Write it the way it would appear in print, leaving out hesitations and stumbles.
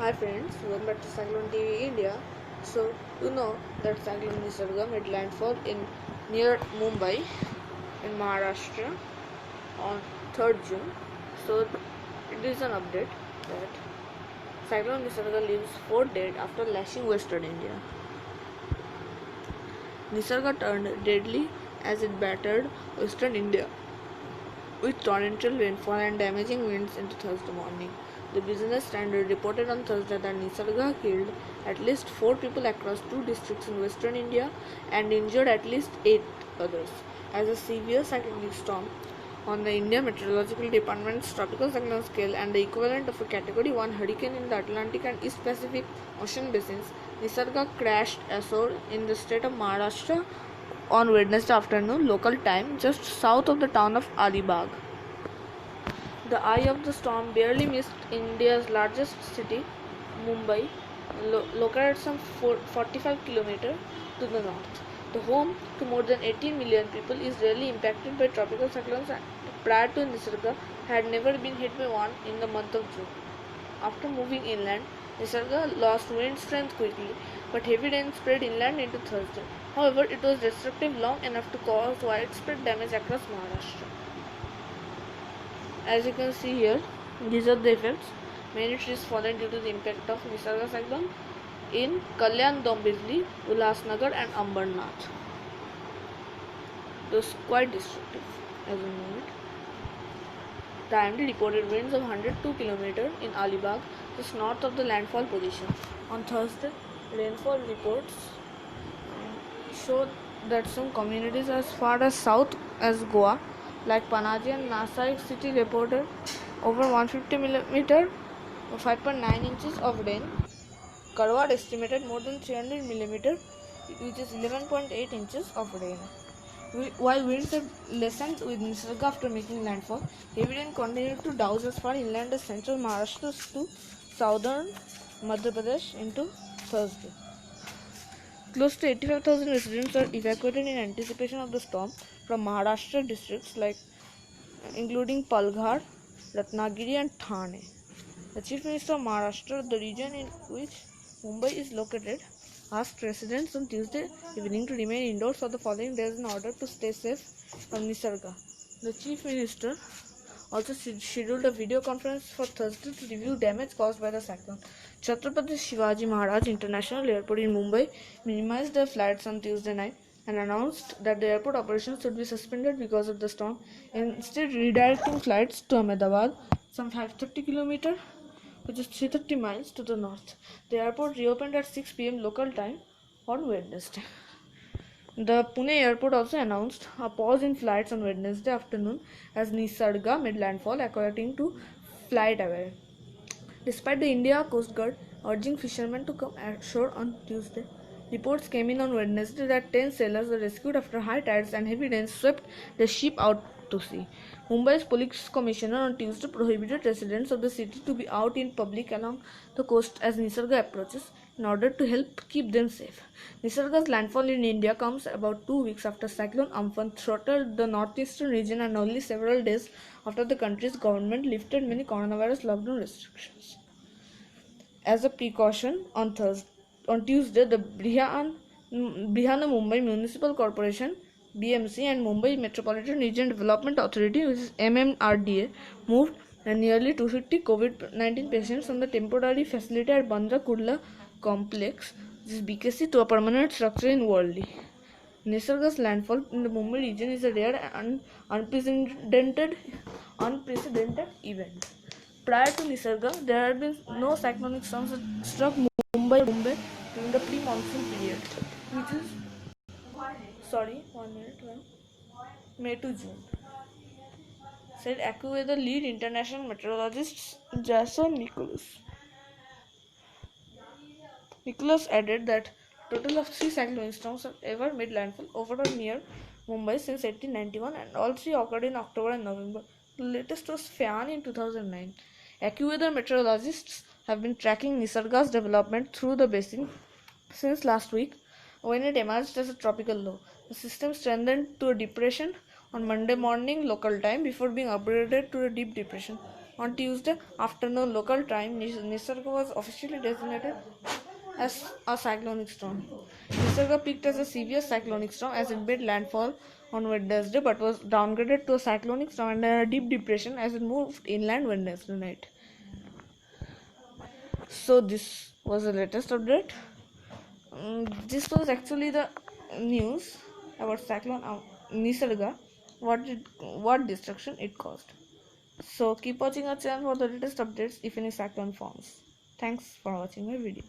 Hi friends, welcome back to Cyclone TV India. So you know that Cyclone Nisarga made landfall in near Mumbai in Maharashtra on 3rd June. So it is an update that Cyclone Nisarga leaves 4 dead after lashing Western India. Nisarga turned deadly as it battered Western India with torrential rainfall and damaging winds into Thursday morning. The Business Standard reported on Thursday that Nisarga killed at least 4 people across 2 districts in western India and injured at least 8 others. As a severe cyclonic storm on the India Meteorological Department's tropical cyclone scale and the equivalent of a Category 1 hurricane in the Atlantic and East Pacific Ocean basins, Nisarga crashed ashore in the state of Maharashtra on Wednesday afternoon local time just south of the town of Alibag. The eye of the storm barely missed India's largest city, Mumbai, located some 45 km to the north. The home to more than 18 million people is rarely impacted by tropical cyclones and prior to Nisarga had never been hit by one in the month of June. After moving inland, Nisarga lost wind strength quickly, but heavy rain spread inland into Thursday. However, it was destructive long enough to cause widespread damage across Maharashtra. As you can see here, these are the effects. Many trees fallen due to the impact of Nisarga cyclone in Kalyan, Dombivli, Ulhasnagar and Ambernath. It was quite destructive as you know it. The IMD reported winds of 102 km in Alibag, just north of the landfall position. On Thursday, rainfall reports showed that some communities as far as south as Goa, like Panaji and Nasai city, reported over 150 mm or 5.9 inches of rain. Karwad estimated more than 300 mm, which is 11.8 inches of rain. While winds have lessened with Nisarga after making landfall, heavy rain continued to douse as far inland as central Maharashtra to southern Madhya Pradesh into Thursday. Close to 85,000 residents are evacuated in anticipation of the storm from Maharashtra districts including Palghar, Ratnagiri and Thane. The Chief Minister of Maharashtra, the region in which Mumbai is located, asked residents on Tuesday evening to remain indoors for the following days in order to stay safe from Nisarga. The Chief Minister also scheduled a video conference for Thursday to review damage caused by the cyclone. Chhatrapati Shivaji Maharaj International Airport in Mumbai minimized their flights on Tuesday night and announced that the airport operations would be suspended because of the storm, instead redirecting flights to Ahmedabad, some 530 km, which is 330 miles to the north. The airport reopened at 6 p.m. local time on Wednesday. The Pune airport also announced a pause in flights on Wednesday afternoon as Nisarga made landfall, according to FlightAware. Despite the India Coast Guard urging fishermen to come ashore on Tuesday, reports came in on Wednesday that 10 sailors were rescued after high tides and heavy rains swept the ship out to sea. Mumbai's police commissioner on Tuesday prohibited residents of the city to be out in public along the coast as Nisarga approaches in order to help keep them safe. Nisarga's landfall in India comes about 2 weeks after Cyclone Amphan throttled the northeastern region and only several days after the country's government lifted many coronavirus lockdown restrictions. As a precaution, on Tuesday, the Brihana Mumbai Municipal Corporation (BMC) and Mumbai Metropolitan Region Development Authority, which is MMRDA, moved nearly 250 COVID-19 patients from the temporary facility at Bandra Kurla Complex, which is BKC, to a permanent structure in Worli. Nisarga's landfall in the Mumbai region is a rare and unprecedented event. Prior to Nisarga, there had been no cyclonic storms that struck Mumbai during the pre-monsoon period, which is May to June, said AccuWeather lead international meteorologist Jason Nicholas. Nicholas added that a total of 3 cyclonic storms have ever made landfall over or near Mumbai since 1891, and all 3 occurred in October and November. The latest was Faan in 2009. AccuWeather meteorologists have been tracking Nisarga's development through the basin since last week, when it emerged as a tropical low. The system strengthened to a depression on Monday morning local time before being upgraded to a deep depression On Tuesday afternoon local time, Nisarga was officially designated as a cyclonic storm. Nisarga peaked as a severe cyclonic storm as it made landfall on Wednesday but was downgraded to a cyclonic storm and a deep depression as it moved inland Wednesday night. So this was the latest update. This was actually the news about cyclone Nisarga, what destruction it caused. So keep watching our channel for the latest updates if any cyclone forms. Thanks for watching my video.